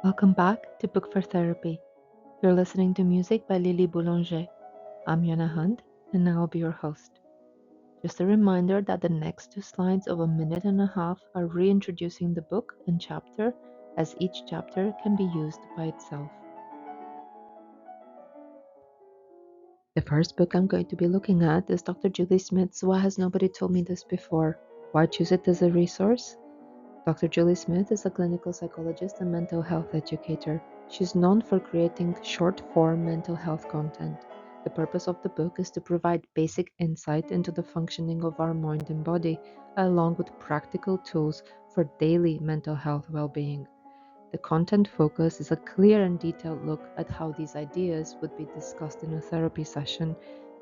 Welcome back to Book for Therapy. You're listening to music by Lily Boulanger. I'm Yana Hunt, and I'll be your host. Just a reminder that the next two slides of a minute and a half are reintroducing the book and chapter, as each chapter can be used by itself. The first book I'm going to be looking at is Dr. Julie Smith's Why Has Nobody Told Me This Before? Why choose it as a resource? Dr. Julie Smith is a clinical psychologist and mental health educator. She's known for creating short-form mental health content. The purpose of the book is to provide basic insight into the functioning of our mind and body, along with practical tools for daily mental health well-being. The content focus is a clear and detailed look at how these ideas would be discussed in a therapy session,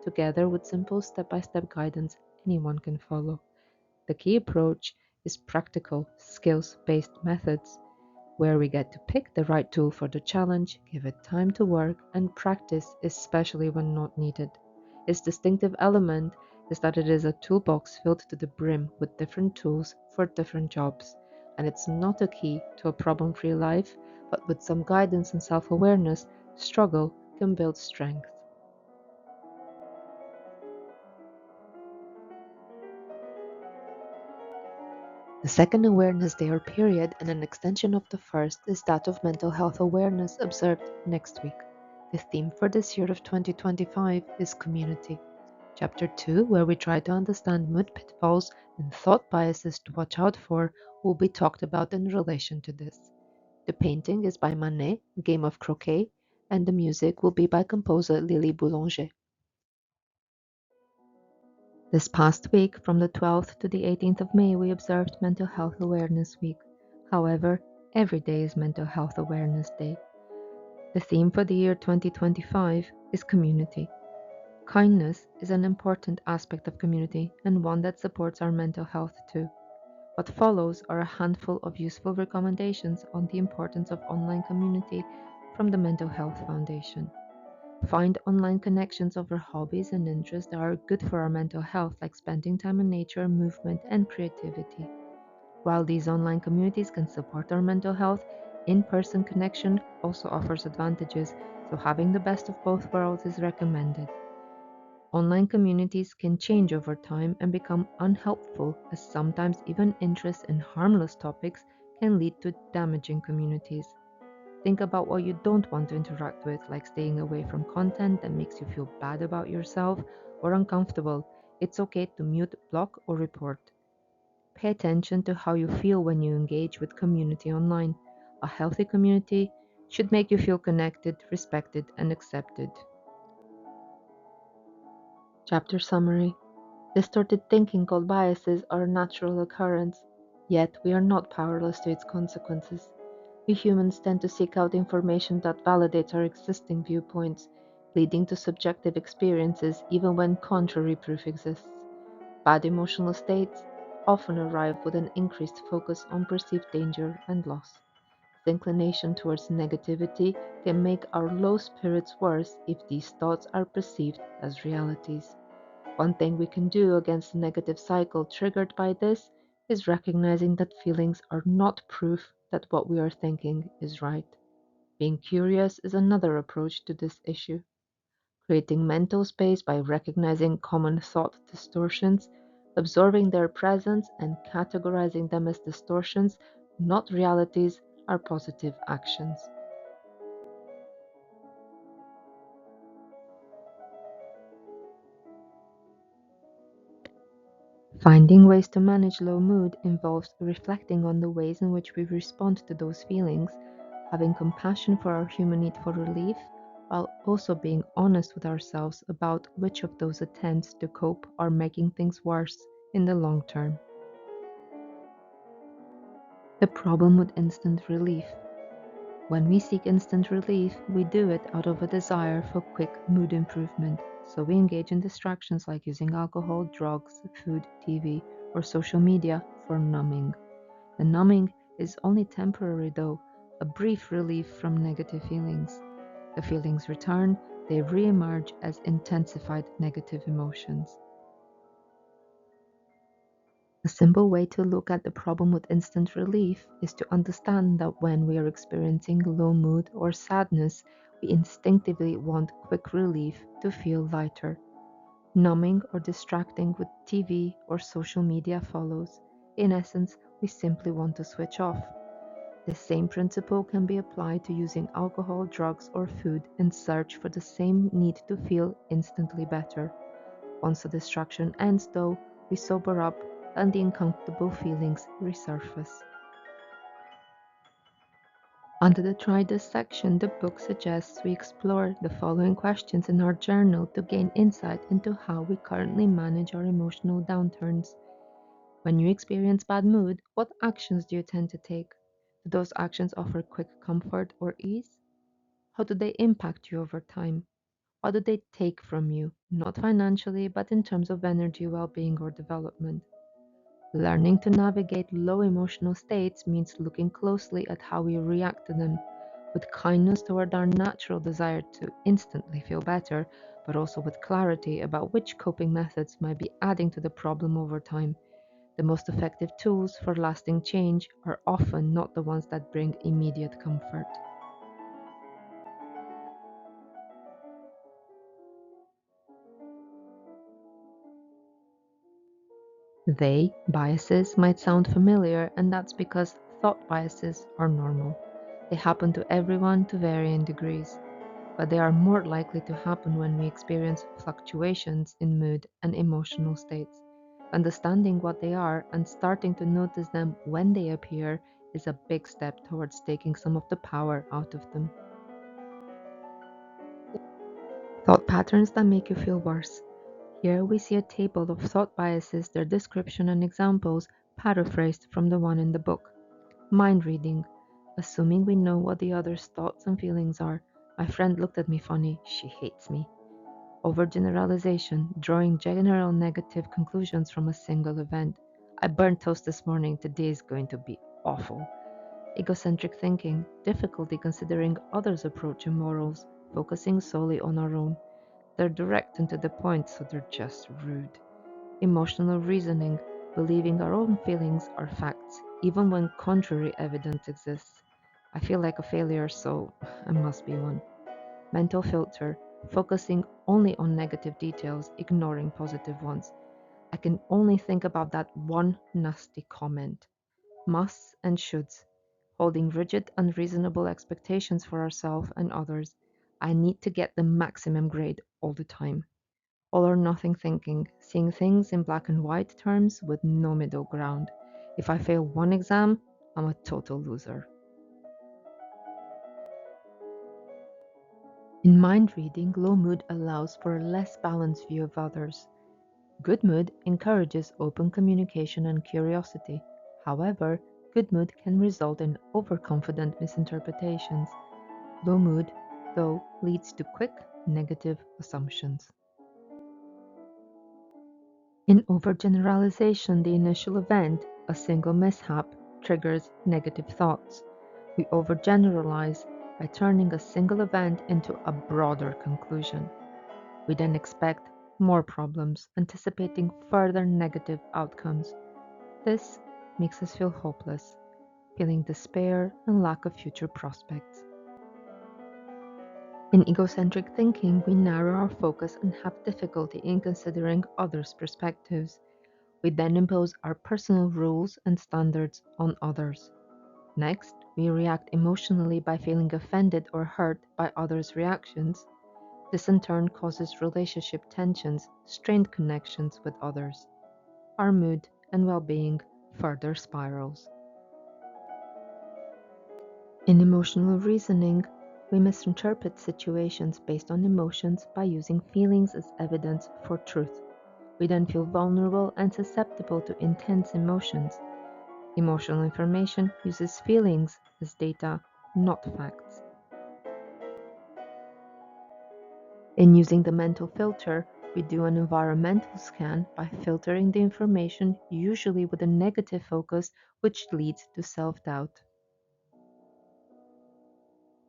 together with simple step-by-step guidance anyone can follow. The key approach is practical, skills-based methods, where we get to pick the right tool for the challenge, give it time to work, and practice, especially when not needed. Its distinctive element is that it is a toolbox filled to the brim with different tools for different jobs, and it's not a key to a problem-free life, but with some guidance and self-awareness, struggle can build strength. The second Awareness Day or period, and an extension of the first, is that of mental health awareness observed next week. The theme for this year of 2025 is community. Chapter 2, where we try to understand mood pitfalls and thought biases to watch out for, will be talked about in relation to this. The painting is by Manet, Game of Croquet, and the music will be by composer Lily Boulanger. This past week, from the 12th to the 18th of May, we observed Mental Health Awareness Week. However, every day is Mental Health Awareness Day. The theme for the year 2025 is community. Kindness is an important aspect of community and one that supports our mental health too. What follows are a handful of useful recommendations on the importance of online community from the Mental Health Foundation. Find online connections over hobbies and interests that are good for our mental health, like spending time in nature, movement, and creativity. While these online communities can support our mental health, in person connection also offers advantages, so having the best of both worlds is recommended. Online communities can change over time and become unhelpful, as sometimes even interest in harmless topics can lead to damaging communities. Think about what you don't want to interact with, like staying away from content that makes you feel bad about yourself or uncomfortable. It's okay to mute, block, or report. Pay attention to how you feel when you engage with community online. A healthy community should make you feel connected, respected, and accepted. Chapter summary. Distorted thinking called biases are a natural occurrence, yet we are not powerless to its consequences. We humans tend to seek out information that validates our existing viewpoints, leading to subjective experiences even when contrary proof exists. Bad emotional states often arrive with an increased focus on perceived danger and loss. The inclination towards negativity can make our low spirits worse if these thoughts are perceived as realities. One thing we can do against the negative cycle triggered by this is recognizing that feelings are not proof that what we are thinking is right. Being curious is another approach to this issue. Creating mental space by recognizing common thought distortions, absorbing their presence, and categorizing them as distortions, not realities, are positive actions. Finding ways to manage low mood involves reflecting on the ways in which we respond to those feelings, having compassion for our human need for relief, while also being honest with ourselves about which of those attempts to cope are making things worse in the long term. The problem with instant relief. When we seek instant relief, we do it out of a desire for quick mood improvement. So we engage in distractions like using alcohol, drugs, food, TV, or social media for numbing. The numbing is only temporary though, a brief relief from negative feelings. The feelings return, they re-emerge as intensified negative emotions. A simple way to look at the problem with instant relief is to understand that when we are experiencing low mood or sadness, we instinctively want quick relief to feel lighter. Numbing or distracting with TV or social media follows. In essence, we simply want to switch off. The same principle can be applied to using alcohol, drugs, or food in search for the same need to feel instantly better. Once the distraction ends, though, we sober up and the uncomfortable feelings resurface. Under the Try This section, the book suggests we explore the following questions in our journal to gain insight into how we currently manage our emotional downturns. When you experience bad mood, what actions do you tend to take? Do those actions offer quick comfort or ease? How do they impact you over time? What do they take from you, not financially, but in terms of energy, well being, or development? Learning to navigate low emotional states means looking closely at how we react to them, with kindness toward our natural desire to instantly feel better, but also with clarity about which coping methods might be adding to the problem over time. The most effective tools for lasting change are often not the ones that bring immediate comfort. They, biases, might sound familiar, and that's because thought biases are normal. They happen to everyone to varying degrees, but they are more likely to happen when we experience fluctuations in mood and emotional states. Understanding what they are and starting to notice them when they appear is a big step towards taking some of the power out of them. Thought patterns that make you feel worse. Here we see a table of thought biases, their description and examples, paraphrased from the one in the book. Mind reading. Assuming we know what the other's thoughts and feelings are. My friend looked at me funny. She hates me. Overgeneralization. Drawing general negative conclusions from a single event. I burnt toast this morning. Today is going to be awful. Egocentric thinking. Difficulty considering others' approach and morals. Focusing solely on our own. They're direct and to the point, so they're just rude. Emotional reasoning, believing our own feelings are facts, even when contrary evidence exists. I feel like a failure, so I must be one. Mental filter, focusing only on negative details, ignoring positive ones. I can only think about that one nasty comment. Musts and shoulds, holding rigid, unreasonable expectations for ourselves and others. I need to get the maximum grade all the time. All or nothing thinking, seeing things in black and white terms with no middle ground. If I fail one exam, I'm a total loser. In mind reading, low mood allows for a less balanced view of others. Good mood encourages open communication and curiosity. However, good mood can result in overconfident misinterpretations. Low mood, though, leads to quick negative assumptions. In overgeneralization, the initial event, a single mishap, triggers negative thoughts. We overgeneralize by turning a single event into a broader conclusion. We then expect more problems, anticipating further negative outcomes. This makes us feel hopeless, feeling despair and lack of future prospects. In egocentric thinking, we narrow our focus and have difficulty in considering others' perspectives. We then impose our personal rules and standards on others. Next, we react emotionally by feeling offended or hurt by others' reactions. This in turn causes relationship tensions, strained connections with others. Our mood and well being further spirals. In emotional reasoning, we misinterpret situations based on emotions by using feelings as evidence for truth. We then feel vulnerable and susceptible to intense emotions. Emotional information uses feelings as data, not facts. In using the mental filter, we do an environmental scan by filtering the information, usually with a negative focus, which leads to self doubt.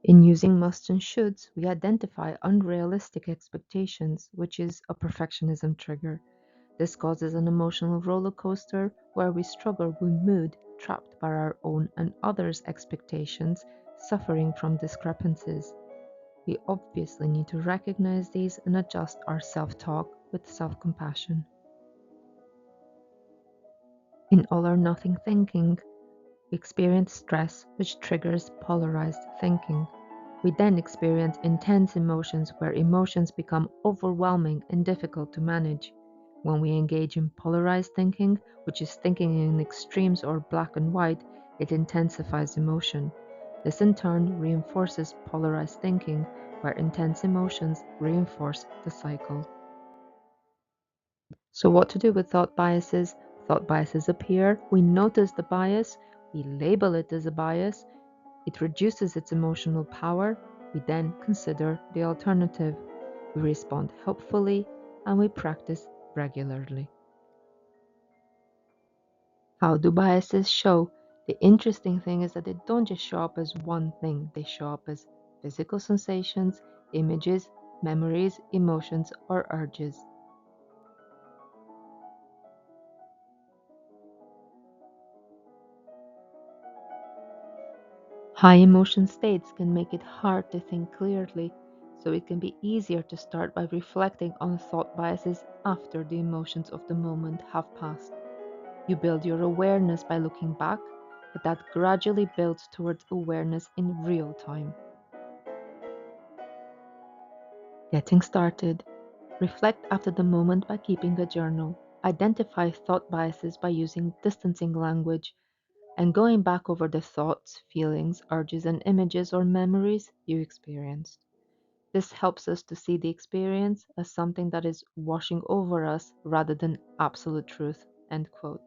In using musts and shoulds, we identify unrealistic expectations, which is a perfectionism trigger. This causes an emotional roller coaster where we struggle with mood, trapped by our own and others' expectations, suffering from discrepancies. We obviously need to recognize these and adjust our self talk with self compassion. In all or nothing thinking, we experience stress, which triggers polarized thinking. We then experience intense emotions where emotions become overwhelming and difficult to manage. When we engage in polarized thinking, which is thinking in extremes or black and white, it intensifies emotion. This in turn reinforces polarized thinking, where intense emotions reinforce the cycle. So, what to do with thought biases? Thought biases appear, we notice the bias, we label it as a bias, it reduces its emotional power, we then consider the alternative. We respond helpfully and we practice regularly. How do biases show? The interesting thing is that they don't just show up as one thing, they show up as physical sensations, images, memories, emotions, or urges. High emotion states can make it hard to think clearly, so it can be easier to start by reflecting on thought biases after the emotions of the moment have passed. You build your awareness by looking back, but that gradually builds towards awareness in real time. Getting started. Reflect after the moment by keeping a journal. Identify thought biases by using distancing language and going back over the thoughts, feelings, urges, and images or memories you experienced. This helps us to see the experience as something that is washing over us rather than absolute truth. End quote.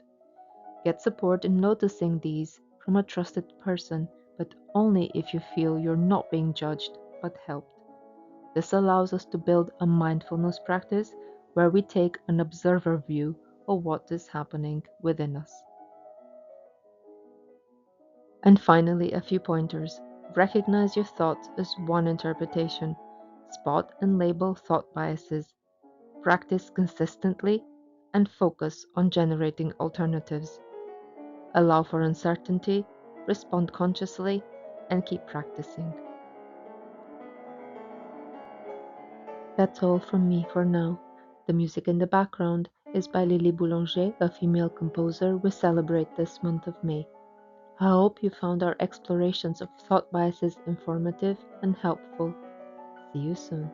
Get support in noticing these from a trusted person, but only if you feel you're not being judged but helped. This allows us to build a mindfulness practice where we take an observer view of what is happening within us. And finally, a few pointers. Recognize your thoughts as one interpretation. Spot and label thought biases. Practice consistently and focus on generating alternatives. Allow for uncertainty, respond consciously, and keep practicing. That's all from me for now. The music in the background is by Lily Boulanger, a female composer we celebrate this month of May. I hope you found our explorations of thought biases informative and helpful. See you soon.